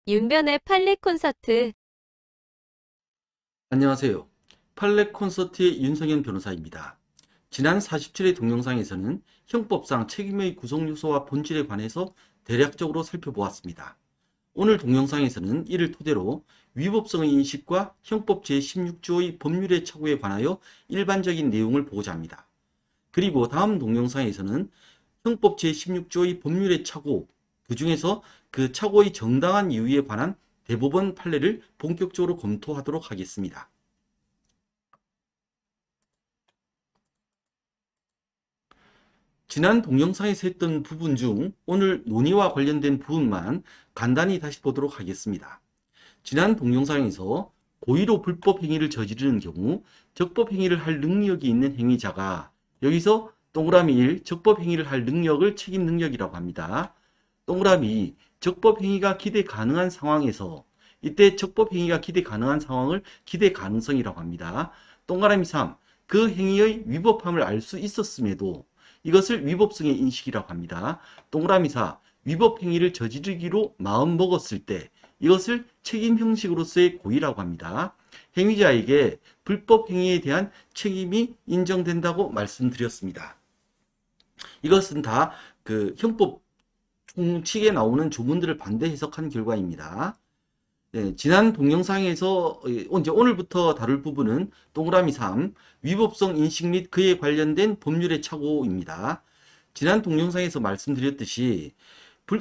윤변의 판례 콘서트. 안녕하세요. 판례 콘서트의 윤석현 변호사입니다. 지난 47회 동영상에서는 형법상 책임의 구성 요소와 본질에 관해서 대략적으로 살펴보았습니다. 오늘 동영상에서는 이를 토대로 위법성의 인식과 형법 제16조의 법률의 착오에 관하여 일반적인 내용을 보고자 합니다. 그리고 다음 동영상에서는 형법 제16조의 법률의 착오, 그 중에서 그 착오의 정당한 이유에 관한 대법원 판례를 본격적으로 검토하도록 하겠습니다. 지난 동영상에서 했던 부분 중 오늘 논의와 관련된 부분만 간단히 다시 보도록 하겠습니다. 지난 동영상에서 고의로 불법 행위를 저지르는 경우 적법 행위를 할 능력이 있는 행위자가, 여기서 동그라미 1, 적법 행위를 할 능력을 책임 능력이라고 합니다. 동그라미 2, 적법 행위가 기대 가능한 상황에서, 이때 적법 행위가 기대 가능한 상황을 기대 가능성이라고 합니다. 동그라미 3, 그 행위의 위법함을 알 수 있었음에도, 이것을 위법성의 인식이라고 합니다. 동그라미 4, 위법 행위를 저지르기로 마음먹었을 때, 이것을 책임 형식으로서의 고의라고 합니다. 행위자에게 불법 행위에 대한 책임이 인정된다고 말씀드렸습니다. 이것은 다 그 형법 총칙에 나오는 조문들을 반대 해석한 결과입니다. 네, 지난 동영상에서 이제 오늘부터 다룰 부분은 동그라미 3, 위법성 인식 및 그에 관련된 법률의 착오입니다. 지난 동영상에서 말씀드렸듯이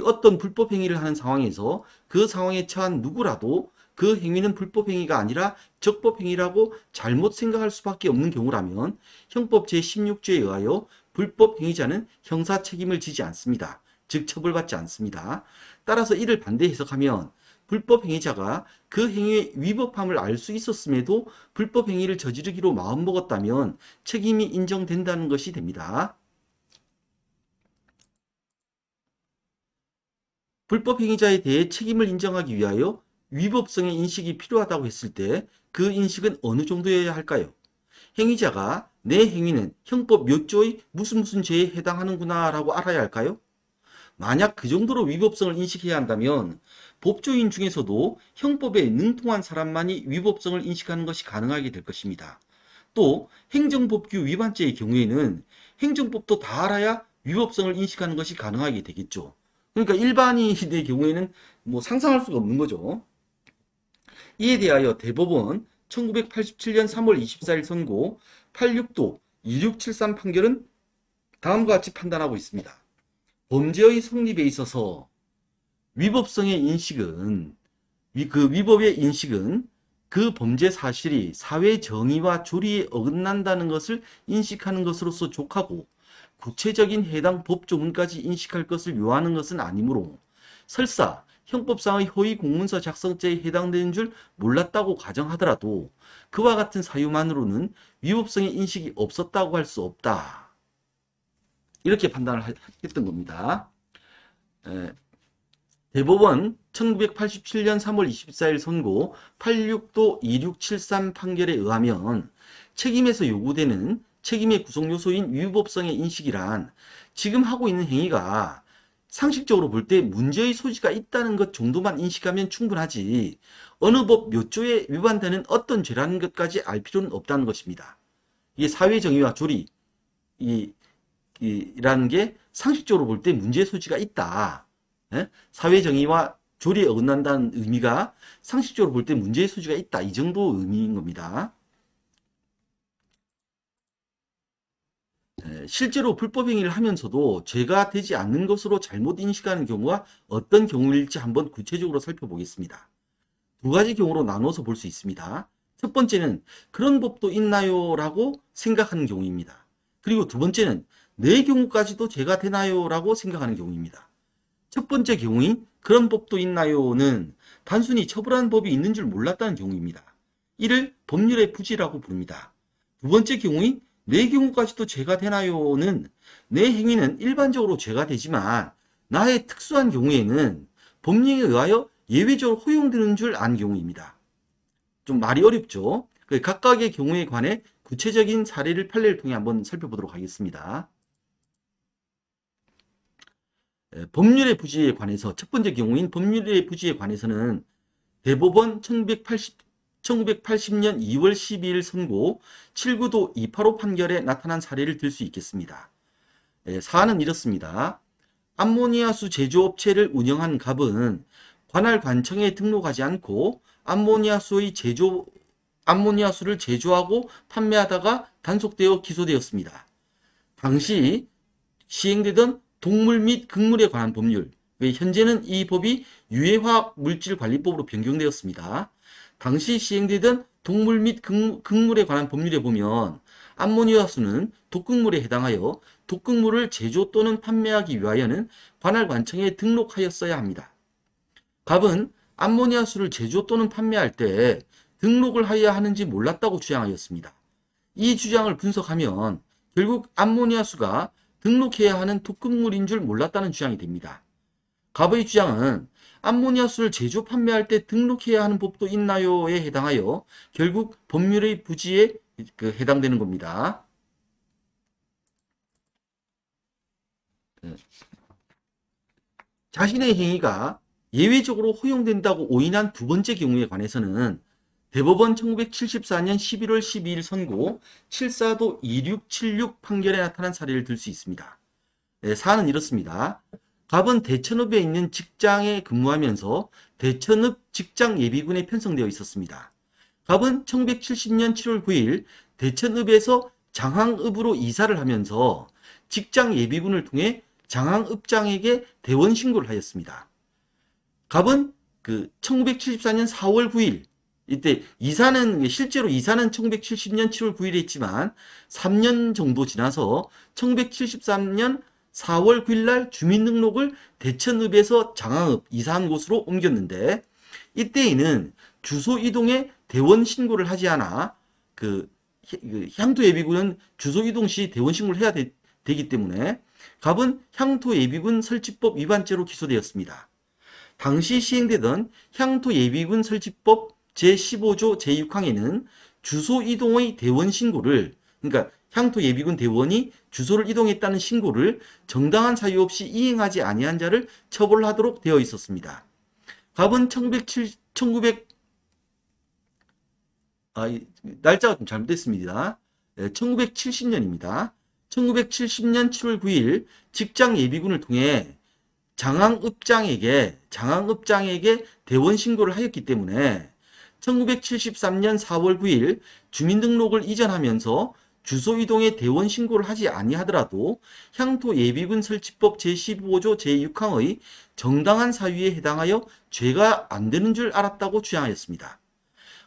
어떤 불법 행위를 하는 상황에서 그 상황에 처한 누구라도 그 행위는 불법 행위가 아니라 적법 행위라고 잘못 생각할 수밖에 없는 경우라면 형법 제16조에 의하여 불법 행위자는 형사 책임을 지지 않습니다. 즉 처벌받지 않습니다. 따라서 이를 반대 해석하면 불법 행위자가 그 행위의 위법함을 알 수 있었음에도 불법 행위를 저지르기로 마음먹었다면 책임이 인정된다는 것이 됩니다. 불법 행위자에 대해 책임을 인정하기 위하여 위법성의 인식이 필요하다고 했을 때 그 인식은 어느 정도여야 할까요? 행위자가 내 행위는 형법 몇 조의 무슨 죄에 해당하는구나 라고 알아야 할까요? 만약 그 정도로 위법성을 인식해야 한다면 법조인 중에서도 형법에 능통한 사람만이 위법성을 인식하는 것이 가능하게 될 것입니다. 또 행정법규 위반죄의 경우에는 행정법도 다 알아야 위법성을 인식하는 것이 가능하게 되겠죠. 그러니까 일반인의 경우에는 뭐 상상할 수가 없는 거죠. 이에 대하여 대법원 1987년 3월 24일 선고 86도 2673 판결은 다음과 같이 판단하고 있습니다. 범죄의 성립에 있어서 위법성의 인식은, 그 위법의 인식은 그 범죄 사실이 사회 정의와 조리에 어긋난다는 것을 인식하는 것으로서 족하고 구체적인 해당 법조문까지 인식할 것을 요하는 것은 아니므로 설사 형법상의 허위 공문서 작성죄에 해당되는 줄 몰랐다고 가정하더라도 그와 같은 사유만으로는 위법성의 인식이 없었다고 할 수 없다. 이렇게 판단을 했던 겁니다. 대법원 1987년 3월 24일 선고 86도 2673 판결에 의하면 책임에서 요구되는 책임의 구성 요소인 위법성의 인식이란 지금 하고 있는 행위가 상식적으로 볼 때 문제의 소지가 있다는 것 정도만 인식하면 충분하지 어느 법 몇 조에 위반되는 어떤 죄라는 것까지 알 필요는 없다는 것입니다. 이게 사회정의와 조리 이라는 게 상식적으로 볼 때 문제의 소지가 있다. 사회정의와 조리에 어긋난다는 의미가 상식적으로 볼 때 문제의 소지가 있다. 이 정도 의미인 겁니다. 실제로 불법 행위를 하면서도 죄가 되지 않는 것으로 잘못 인식하는 경우가 어떤 경우일지 한번 구체적으로 살펴보겠습니다. 두 가지 경우로 나눠서 볼 수 있습니다. 첫 번째는 그런 법도 있나요? 라고 생각하는 경우입니다. 그리고 두 번째는 내 경우까지도 죄가 되나요? 라고 생각하는 경우입니다. 첫 번째 경우인 그런 법도 있나요?는 단순히 처벌하는 법이 있는 줄 몰랐다는 경우입니다. 이를 법률의 부지라고 부릅니다. 두 번째 경우인 내 경우까지도 죄가 되나요?는 내 행위는 일반적으로 죄가 되지만 나의 특수한 경우에는 법령에 의하여 예외적으로 허용되는 줄 안 경우입니다. 좀 말이 어렵죠? 각각의 경우에 관해 구체적인 사례를 판례를 통해 한번 살펴보도록 하겠습니다. 법률의 부지에 관해서 첫 번째 경우인 법률의 부지에 관해서는 대법원 1980년 2월 12일 선고 7구도 285 판결에 나타난 사례를 들 수 있겠습니다. 사안은 이렇습니다. 암모니아수 제조업체를 운영한 갑은 관할 관청에 등록하지 않고 암모니아수를 제조하고 판매하다가 단속되어 기소되었습니다. 당시 시행되던 동물 및 극물에 관한 법률, 현재는 이 법이 유해화학물질관리법으로 변경되었습니다. 당시 시행되던 동물 및 극물에 관한 법률에 보면 암모니아수는 독극물에 해당하여 독극물을 제조 또는 판매하기 위하여는 관할 관청에 등록하였어야 합니다. 갑은 암모니아수를 제조 또는 판매할 때 등록을 하여야 하는지 몰랐다고 주장하였습니다. 이 주장을 분석하면 결국 암모니아수가 등록해야 하는 독극물인 줄 몰랐다는 주장이 됩니다. 갑의 주장은 암모니아수를 제조 판매할 때 등록해야 하는 법도 있나요에 해당하여 결국 법률의 부지에 해당되는 겁니다. 자신의 행위가 예외적으로 허용된다고 오인한 두 번째 경우에 관해서는 대법원 1974년 11월 12일 선고 74도 2676 판결에 나타난 사례를 들 수 있습니다. 사안은 이렇습니다. 갑은 대천읍에 있는 직장에 근무하면서 대천읍 직장예비군에 편성되어 있었습니다. 갑은 1970년 7월 9일 대천읍에서 장항읍으로 이사를 하면서 직장예비군을 통해 장항읍장에게 대원 신고를 하였습니다. 갑은 1974년 4월 9일 이때 실제로 이사는 1970년 7월 9일에 했지만 3년 정도 지나서 1973년 4월 9일 날 주민등록을 대천읍에서 장항읍 이사한 곳으로 옮겼는데 이때에는 주소 이동에 대원 신고를 하지 않아 향토 예비군은 주소 이동 시 대원 신고를 해야 되기 때문에 갑은 향토 예비군 설치법 위반죄로 기소되었습니다. 당시 시행되던 향토 예비군 설치법 제15조 제6항에는 주소 이동의 대원 신고를 그러니까 향토 예비군 대원이 주소를 이동했다는 신고를 정당한 사유 없이 이행하지 아니한 자를 처벌하도록 되어 있었습니다. 갑은 날짜가 좀 잘못됐습니다. 1970년입니다. 1970년 7월 9일 직장 예비군을 통해 장항읍장에게 대원 신고를 하였기 때문에 1973년 4월 9일 주민등록을 이전하면서 주소 이동에 대원 신고를 하지 아니하더라도 향토 예비군 설치법 제15조 제6항의 정당한 사유에 해당하여 죄가 안 되는 줄 알았다고 주장하였습니다.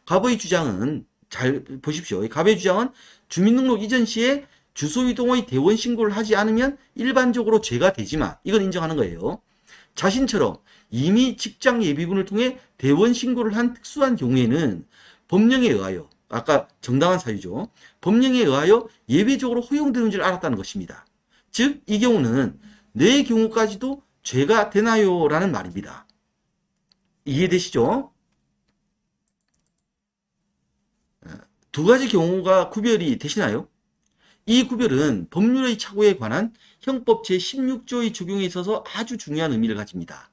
갑의 주장은 잘 보십시오. 갑의 주장은 주민등록 이전 시에 주소 이동의 대원 신고를 하지 않으면 일반적으로 죄가 되지만 이건 인정하는 거예요. 자신처럼 이미 직장 예비군을 통해 대원 신고를 한 특수한 경우에는 법령에 의하여 아까 정당한 사유죠. 법령에 의하여 예외적으로 허용되는 줄 알았다는 것입니다. 즉 이 경우는 내 경우까지도 죄가 되나요? 라는 말입니다. 이해되시죠? 두 가지 경우가 구별이 되시나요? 이 구별은 법률의 착오에 관한 형법 제16조의 적용에 있어서 아주 중요한 의미를 가집니다.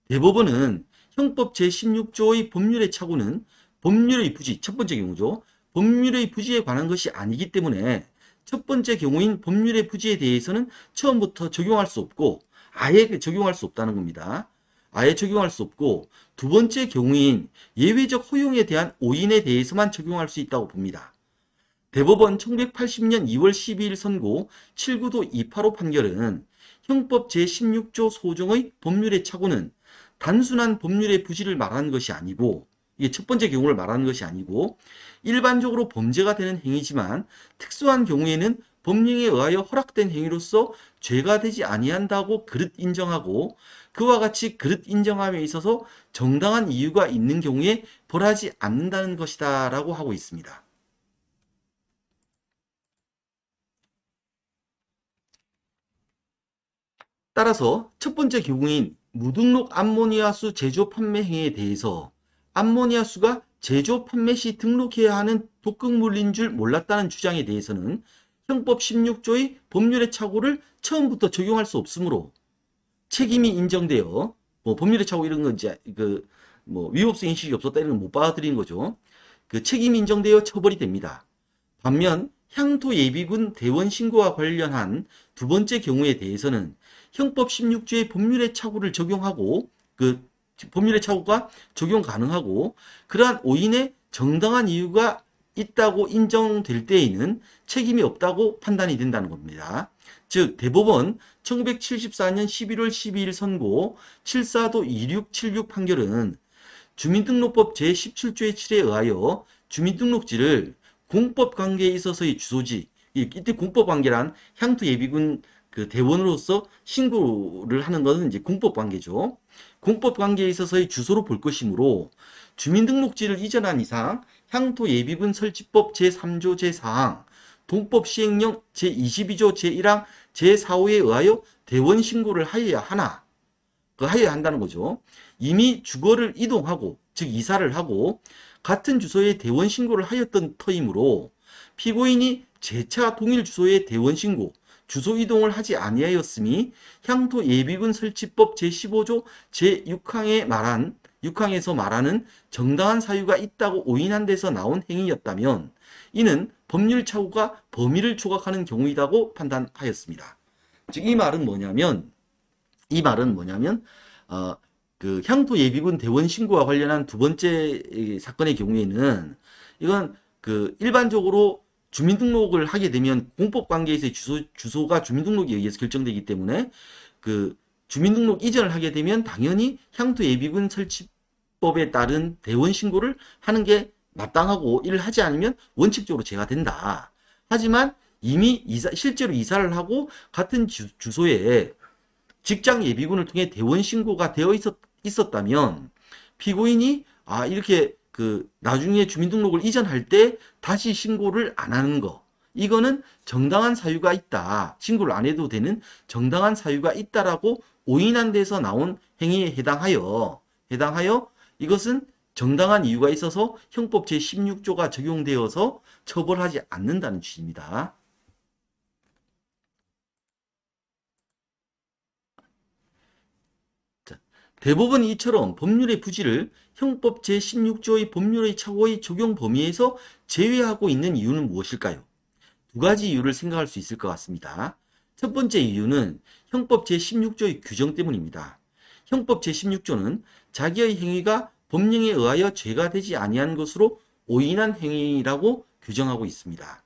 대법원은 형법 제16조의 법률의 착오는 법률의 부지, 첫 번째 경우죠. 법률의 부지에 관한 것이 아니기 때문에 첫 번째 경우인 법률의 부지에 대해서는 처음부터 적용할 수 없고 아예 적용할 수 없다는 겁니다. 아예 적용할 수 없고 두 번째 경우인 예외적 허용에 대한 오인에 대해서만 적용할 수 있다고 봅니다. 대법원 1980년 2월 12일 선고 7구도 285 판결은 형법 제16조 소정의 법률의 착오는 단순한 법률의 부지를 말하는 것이 아니고 이게 첫 번째 경우를 말하는 것이 아니고 일반적으로 범죄가 되는 행위지만 특수한 경우에는 법령에 의하여 허락된 행위로서 죄가 되지 아니한다고 그릇 인정하고 그와 같이 그릇 인정함에 있어서 정당한 이유가 있는 경우에 벌하지 않는다는 것이다 라고 하고 있습니다. 따라서 첫 번째 경우인 무등록 암모니아수 제조 판매 행위에 대해서 암모니아수가 제조 판매 시 등록해야 하는 독극물인 줄 몰랐다는 주장에 대해서는 형법 16조의 법률의 착오를 처음부터 적용할 수 없으므로 책임이 인정되어 뭐 법률의 착오 이런 거 이제 뭐 위법성 인식이 없었다 이런 거 못 받아들이는 거죠. 그 책임이 인정되어 처벌이 됩니다. 반면 향토 예비군 대원 신고와 관련한 두 번째 경우에 대해서는 형법 16조의 법률의 착오를 적용하고 법률의 착오가 적용 가능하고 그러한 오인의 정당한 이유가 있다고 인정될 때에는 책임이 없다고 판단이 된다는 겁니다. 즉 대법원 1974년 11월 12일 선고 7사도 2676 판결은 주민등록법 제17조의 7에 의하여 주민등록지를 공법관계에 있어서의 주소지, 이때 공법관계란 향토 예비군 대원으로서 신고를 하는 것은 이제 공법관계죠. 공법관계에 있어서의 주소로 볼 것이므로 주민등록지를 이전한 이상 향토 예비군 설치법 제3조 제4항, 동법 시행령 제22조 제1항 제4호에 의하여 대원 신고를 하여야 한다는 거죠. 이미 주거를 이동하고 즉 이사를 하고 같은 주소에 대원 신고를 하였던 터이므로 피고인이 재차 동일 주소에 대원 신고, 주소 이동을 하지 아니하였음이 향토 예비군 설치법 제15조 제6항에서 말하는 정당한 사유가 있다고 오인한 데서 나온 행위였다면 이는 법률 착오가 범위를 조각하는 경우이다고 판단하였습니다. 즉 이 말은 뭐냐면 향토 예비군 대원 신고와 관련한 두 번째 사건의 경우에는 이건 일반적으로 주민등록을 하게 되면 공법관계에서의 주소가 주민등록에 의해서 결정되기 때문에 주민등록 이전을 하게 되면 당연히 향토 예비군 설치법에 따른 대원 신고를 하는 게 마땅하고 이를 하지 않으면 원칙적으로 제외된다. 하지만 이미 실제로 이사를 하고 같은 주소에 직장 예비군을 통해 대원 신고가 되어 있었다면 피고인이 이렇게 나중에 주민등록을 이전할 때 다시 신고를 안 하는 거, 이거는 정당한 사유가 있다, 신고를 안 해도 되는 정당한 사유가 있다라고 오인한 데서 나온 행위에 해당하여 이것은 정당한 이유가 있어서 형법 제16조가 적용되어서 처벌하지 않는다는 취지입니다. 대법원이 이처럼 법률의 부지를 형법 제16조의 법률의 착오의 적용 범위에서 제외하고 있는 이유는 무엇일까요? 두 가지 이유를 생각할 수 있을 것 같습니다. 첫 번째 이유는 형법 제16조의 규정 때문입니다. 형법 제16조는 자기의 행위가 법령에 의하여 죄가 되지 아니한 것으로 오인한 행위라고 규정하고 있습니다.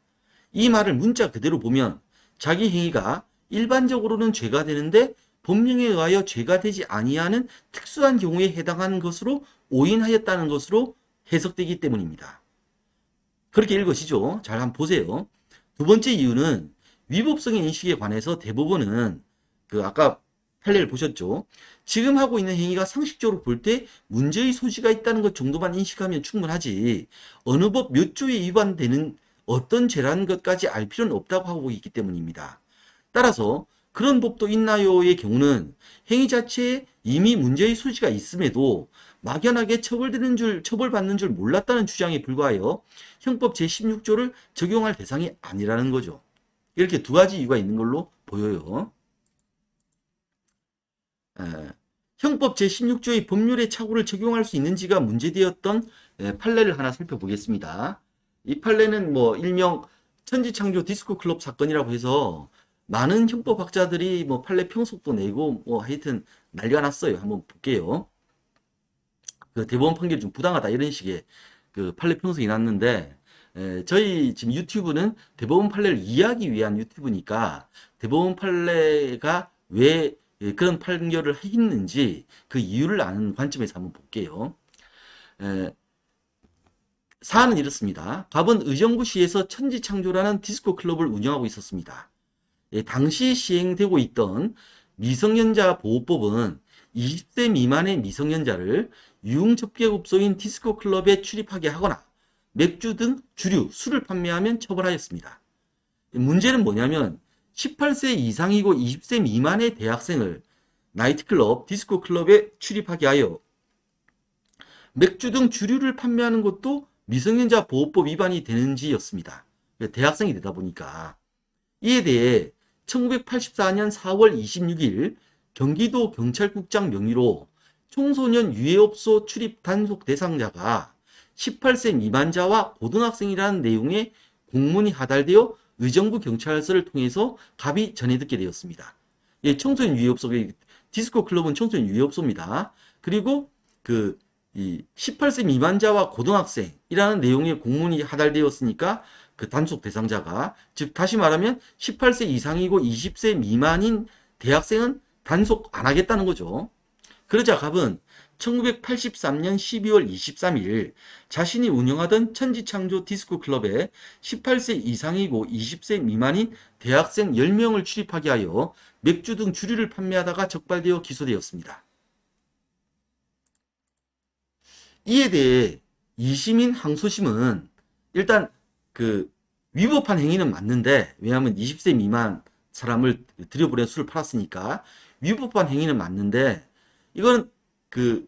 이 말을 문자 그대로 보면 자기 행위가 일반적으로는 죄가 되는데 법령에 의하여 죄가 되지 아니하는 특수한 경우에 해당하는 것으로 오인하였다는 것으로 해석되기 때문입니다. 그렇게 읽으시죠? 잘 한번 보세요. 두 번째 이유는 위법성의 인식에 관해서 대법원은 아까 판례를 보셨죠? 지금 하고 있는 행위가 상식적으로 볼 때 문제의 소지가 있다는 것 정도만 인식하면 충분하지 어느 법 몇 조에 위반되는 어떤 죄라는 것까지 알 필요는 없다고 하고 있기 때문입니다. 따라서 그런 법도 있나요의 경우는 행위 자체에 이미 문제의 소지가 있음에도 막연하게 처벌받는 줄 몰랐다는 주장에 불과하여 형법 제16조를 적용할 대상이 아니라는 거죠. 이렇게 두 가지 이유가 있는 걸로 보여요. 형법 제16조의 법률의 착오를 적용할 수 있는지가 문제되었던 판례를 하나 살펴보겠습니다. 이 판례는 일명 천지창조 디스코 클럽 사건이라고 해서 많은 형법학자들이 판례 평속도 내고 하여튼 난리가 났어요. 한번 볼게요. 대법원 판결이 좀 부당하다 이런 식의 판례 평속이 났는데 저희 지금 유튜브는 대법원 판례를 이해하기 위한 유튜브니까 대법원 판례가 왜 그런 판결을 했는지 그 이유를 아는 관점에서 한번 볼게요. 사안은 이렇습니다. 갑은 의정부시에서 천지창조라는 디스코 클럽을 운영하고 있었습니다. 당시 시행되고 있던 미성년자 보호법은 20세 미만의 미성년자를 유흥접객업소인 디스코 클럽에 출입하게 하거나 맥주 등 주류, 술을 판매하면 처벌하였습니다. 문제는 뭐냐면 18세 이상이고 20세 미만의 대학생을 나이트클럽, 디스코 클럽에 출입하게 하여 맥주 등 주류를 판매하는 것도 미성년자 보호법 위반이 되는지였습니다. 대학생이 되다 보니까. 이에 대해 1984년 4월 26일 경기도 경찰국장 명의로 청소년 유해업소 출입 단속 대상자가 18세 미만자와 고등학생이라는 내용의 공문이 하달되어 의정부 경찰서를 통해서 갑이 전해 듣게 되었습니다. 예, 청소년 유해업소, 디스코 클럽은 청소년 유해업소입니다. 그리고 이 18세 미만자와 고등학생이라는 내용의 공문이 하달되었으니까 그 단속 대상자가, 즉 다시 말하면 18세 이상이고 20세 미만인 대학생은 단속 안 하겠다는 거죠. 그러자 갑은 1983년 12월 23일 자신이 운영하던 천지창조 디스코 클럽에 18세 이상이고 20세 미만인 대학생 10명을 출입하게 하여 맥주 등 주류를 판매하다가 적발되어 기소되었습니다. 이에 대해 2심인 항소심은 일단 위법한 행위는 맞는데, 왜냐하면 20세 미만 사람을 들여보내 술을 팔았으니까 위법한 행위는 맞는데, 이건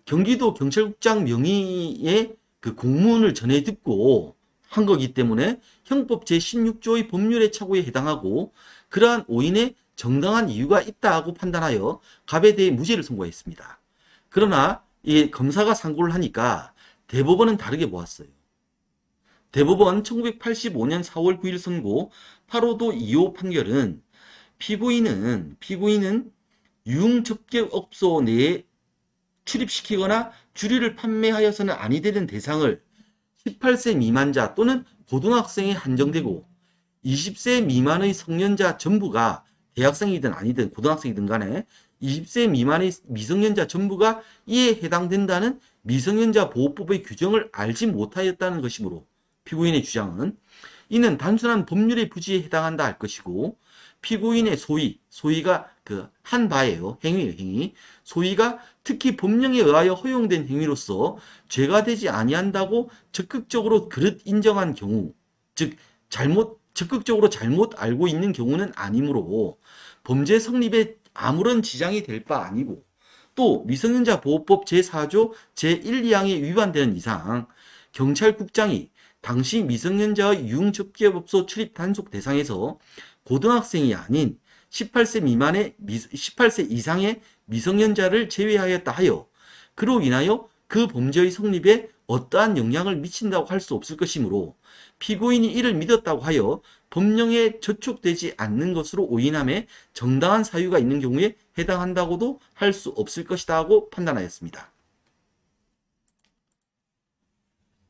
경기도 경찰국장 명의의 공문을 전해 듣고 한 거기 때문에 형법 제16조의 법률의 착오에 해당하고 그러한 오인에 정당한 이유가 있다고 판단하여 갑에 대해 무죄를 선고했습니다. 그러나 이 검사가 상고를 하니까 대법원은 다르게 보았어요. 대법원 1985년 4월 9일 선고 8호도 2호 판결은 피고인은 유흥접객업소 내에 출입시키거나 주류를 판매하여서는 아니 되는 대상을 18세 미만자 또는 고등학생에 한정되고 20세 미만의 성년자 전부가, 대학생이든 아니든 고등학생이든 간에 20세 미만의 미성년자 전부가 이에 해당된다는 미성년자 보호법의 규정을 알지 못하였다는 것이므로 피고인의 주장은 이는 단순한 법률의 부지에 해당한다 할 것이고, 피고인의 소위가 한 바예요. 행위예요, 행위. 소위가 특히 법령에 의하여 허용된 행위로서 죄가 되지 아니한다고 적극적으로 그릇 인정한 경우, 즉 적극적으로 잘못 알고 있는 경우는 아니므로 범죄 성립에 아무런 지장이 될 바 아니고, 또 미성년자 보호법 제4조 제1, 2항에 위반되는 이상 경찰국장이 당시 미성년자의 유흥접객업소 출입 단속 대상에서 고등학생이 아닌 18세 이상의 미성년자를 제외하였다 하여 그로 인하여 그 범죄의 성립에 어떠한 영향을 미친다고 할 수 없을 것이므로 피고인이 이를 믿었다고 하여 법령에 저촉되지 않는 것으로 오인함에 정당한 사유가 있는 경우에 해당한다고도 할 수 없을 것이다 하고 판단하였습니다.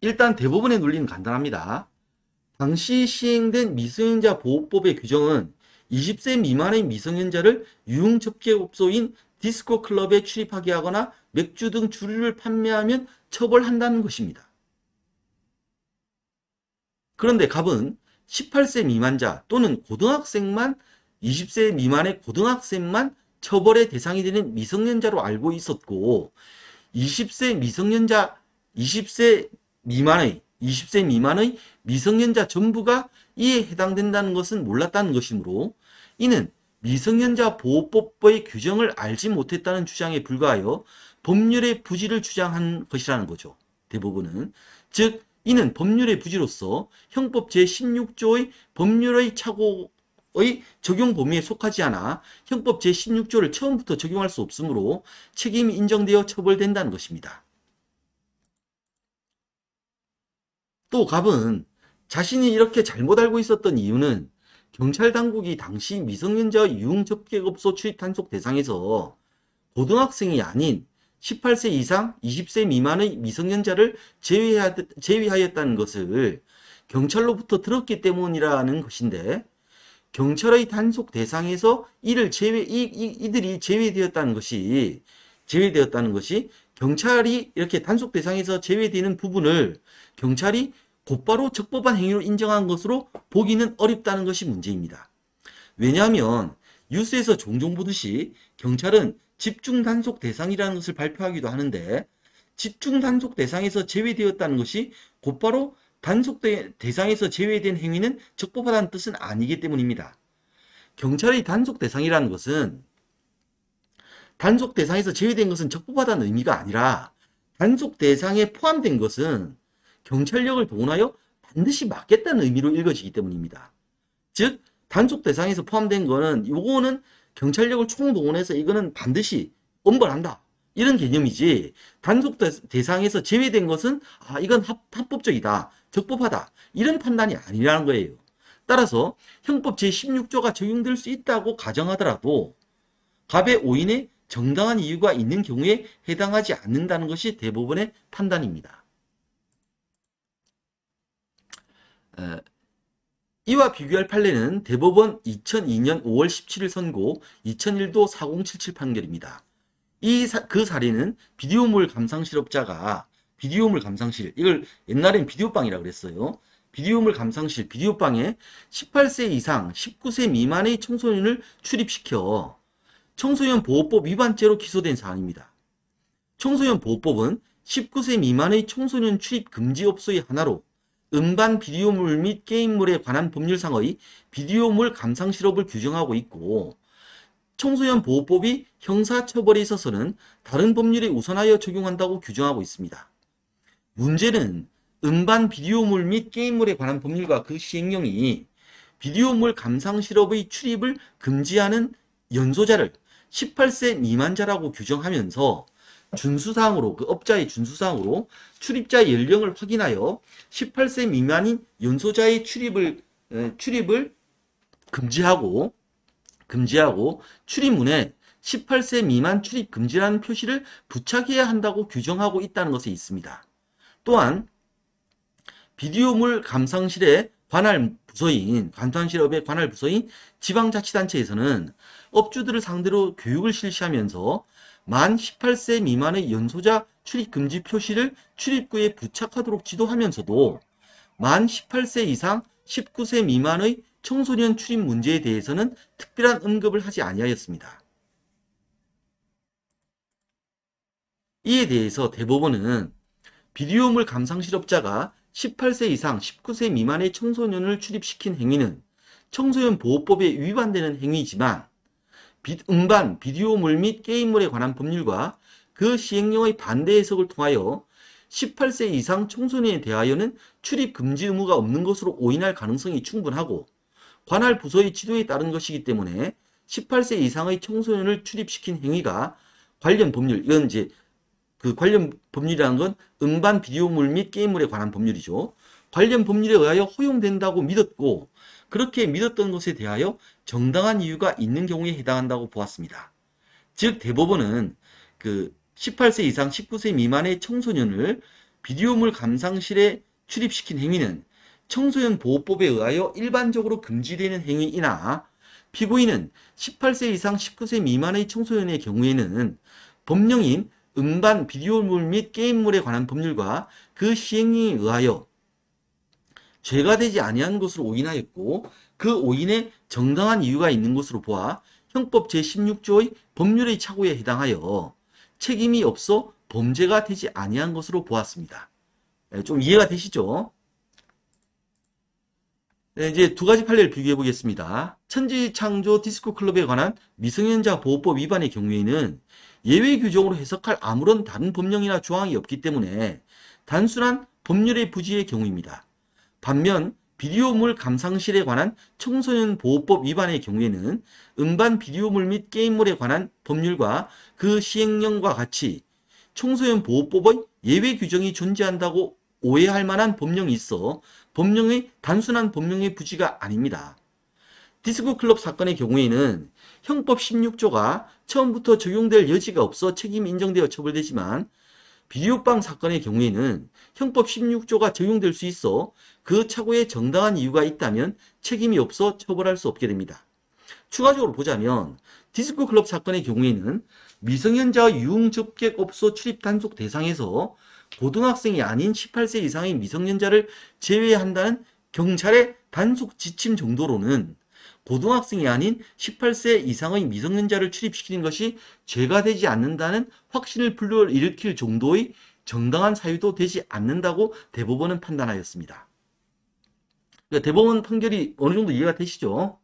일단 대법원의 논리는 간단합니다. 당시 시행된 미성년자 보호법의 규정은 20세 미만의 미성년자를 유흥접객업소인 디스코 클럽에 출입하게 하거나 맥주 등 주류를 판매하면 처벌한다는 것입니다. 그런데 갑은 18세 미만자 또는 고등학생만, 20세 미만의 고등학생만 처벌의 대상이 되는 미성년자로 알고 있었고, 20세 미만의 미성년자 전부가 이에 해당된다는 것은 몰랐다는 것이므로 이는 미성년자 보호법의 규정을 알지 못했다는 주장에 불과하여 법률의 부지를 주장한 것이라는 거죠. 대법원은. 즉 이는 법률의 부지로서 형법 제16조의 법률의 착오의 적용 범위에 속하지 않아 형법 제16조를 처음부터 적용할 수 없으므로 책임이 인정되어 처벌된다는 것입니다. 또 갑은 자신이 이렇게 잘못 알고 있었던 이유는 경찰 당국이 당시 미성년자 유흥접객업소 출입 단속 대상에서 고등학생이 아닌 18세 이상 20세 미만의 미성년자를 제외하였다는 것을 경찰로부터 들었기 때문이라는 것인데, 경찰의 단속 대상에서 이들이 제외되었다는 것이 경찰이 이렇게 단속 대상에서 제외되는 부분을 경찰이 곧바로 적법한 행위로 인정한 것으로 보기는 어렵다는 것이 문제입니다. 왜냐하면 뉴스에서 종종 보듯이 경찰은 집중 단속 대상이라는 것을 발표하기도 하는데, 집중 단속 대상에서 제외되었다는 것이 곧바로 단속 대상에서 제외된 행위는 적법하다는 뜻은 아니기 때문입니다. 경찰의 단속 대상이라는 것은 단속 대상에서 제외된 것은 적법하다는 의미가 아니라 단속 대상에 포함된 것은 경찰력을 동원하여 반드시 막겠다는 의미로 읽어지기 때문입니다. 즉 단속 대상에서 포함된 거는 요거는 경찰력을 총동원해서 이거는 반드시 엄벌한다. 이런 개념이지 단속 대상에서 제외된 것은 이건 합법적이다. 적법하다. 이런 판단이 아니라는 거예요. 따라서 형법 제16조가 적용될 수 있다고 가정하더라도 갑의 오인에 정당한 이유가 있는 경우에 해당하지 않는다는 것이 대법원의 판단입니다. 이와 비교할 판례는 대법원 2002년 5월 17일 선고 2001도 4077 판결입니다. 그 사례는 비디오물 감상실업자가 비디오물 감상실, 이걸 옛날엔 비디오방이라고 그랬어요. 비디오물 감상실, 비디오방에 18세 이상 19세 미만의 청소년을 출입시켜 청소년 보호법 위반죄로 기소된 사안입니다. 청소년 보호법은 19세 미만의 청소년 출입 금지업소의 하나로 음반 비디오물 및 게임물에 관한 법률상의 비디오물 감상실업을 규정하고 있고 청소년 보호법이 형사처벌에 있어서는 다른 법률에 우선하여 적용한다고 규정하고 있습니다. 문제는 음반 비디오물 및 게임물에 관한 법률과 그 시행령이 비디오물 감상실업의 출입을 금지하는 연소자를 18세 미만자라고 규정하면서 준수사항으로 그 업자의 준수사항으로 출입자의 연령을 확인하여 18세 미만인 연소자의 출입을 금지하고 출입문에 18세 미만 출입 금지라는 표시를 부착해야 한다고 규정하고 있다는 것에 있습니다. 또한 비디오물 감상실의 관할 부서인 감상실업의 관할 부서인 지방자치단체에서는 업주들을 상대로 교육을 실시하면서 만 18세 미만의 연소자 출입 금지 표시를 출입구에 부착하도록 지도하면서도 만 18세 이상 19세 미만의 청소년 출입 문제에 대해서는 특별한 언급을 하지 아니하였습니다. 이에 대해서 대법원은 비디오물 감상실업자가 18세 이상 19세 미만의 청소년을 출입시킨 행위는 청소년 보호법에 위반되는 행위지만 음반, 비디오물 및 게임물에 관한 법률과 그 시행령의 반대 해석을 통하여 18세 이상 청소년에 대하여는 출입 금지 의무가 없는 것으로 오인할 가능성이 충분하고 관할 부서의 지도에 따른 것이기 때문에 18세 이상의 청소년을 출입시킨 행위가 관련 법률, 이건 이제 그 관련 법률이라는 건 음반, 비디오물 및 게임물에 관한 법률이죠. 관련 법률에 의하여 허용된다고 믿었고 그렇게 믿었던 것에 대하여 정당한 이유가 있는 경우에 해당한다고 보았습니다. 즉 대법원은 그 18세 이상 19세 미만의 청소년을 비디오물 감상실에 출입시킨 행위는 청소년 보호법에 의하여 일반적으로 금지되는 행위이나 피고인은 18세 이상 19세 미만의 청소년의 경우에는 법령인 음반, 비디오물 및 게임물에 관한 법률과 그 시행령에 의하여 죄가 되지 아니한 것으로 오인하였고 그 오인에 정당한 이유가 있는 것으로 보아 형법 제16조의 법률의 착오에 해당하여 책임이 없어 범죄가 되지 아니한 것으로 보았습니다. 좀 이해가 되시죠? 네, 이제 두 가지 판례를 비교해 보겠습니다. 천지창조 디스코클럽에 관한 미성년자 보호법 위반의 경우에는 예외 규정으로 해석할 아무런 다른 법령이나 조항이 없기 때문에 단순한 법률의 부지의 경우입니다. 반면 비디오물 감상실에 관한 청소년 보호법 위반의 경우에는 음반 비디오물 및 게임물에 관한 법률과 그 시행령과 같이 청소년 보호법의 예외 규정이 존재한다고 오해할 만한 법령이 있어 법령의 단순한 법령의 부지가 아닙니다. 디스코클럽 사건의 경우에는 형법 16조가 처음부터 적용될 여지가 없어 책임이 인정되어 처벌되지만 비디오방 사건의 경우에는 형법 16조가 적용될 수 있어 그 착오에 정당한 이유가 있다면 책임이 없어 처벌할 수 없게 됩니다. 추가적으로 보자면 디스코클럽 사건의 경우에는 미성년자 유흥접객업소 출입 단속 대상에서 고등학생이 아닌 18세 이상의 미성년자를 제외한다는 경찰의 단속 지침 정도로는 고등학생이 아닌 18세 이상의 미성년자를 출입시키는 것이 죄가 되지 않는다는 확신을 불러일으킬 정도의 정당한 사유도 되지 않는다고 대법원은 판단하였습니다. 그러니까 대법원 판결이 어느 정도 이해가 되시죠?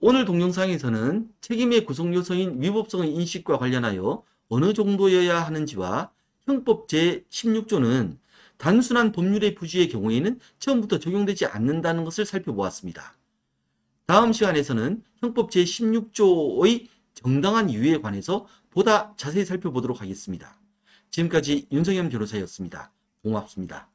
오늘 동영상에서는 책임의 구성 요소인 위법성의 인식과 관련하여 어느 정도여야 하는지와 형법 제16조는 단순한 법률의 부주의 경우에는 처음부터 적용되지 않는다는 것을 살펴보았습니다. 다음 시간에서는 형법 제16조의 정당한 이유에 관해서 보다 자세히 살펴보도록 하겠습니다. 지금까지 윤성현 변호사였습니다. 고맙습니다.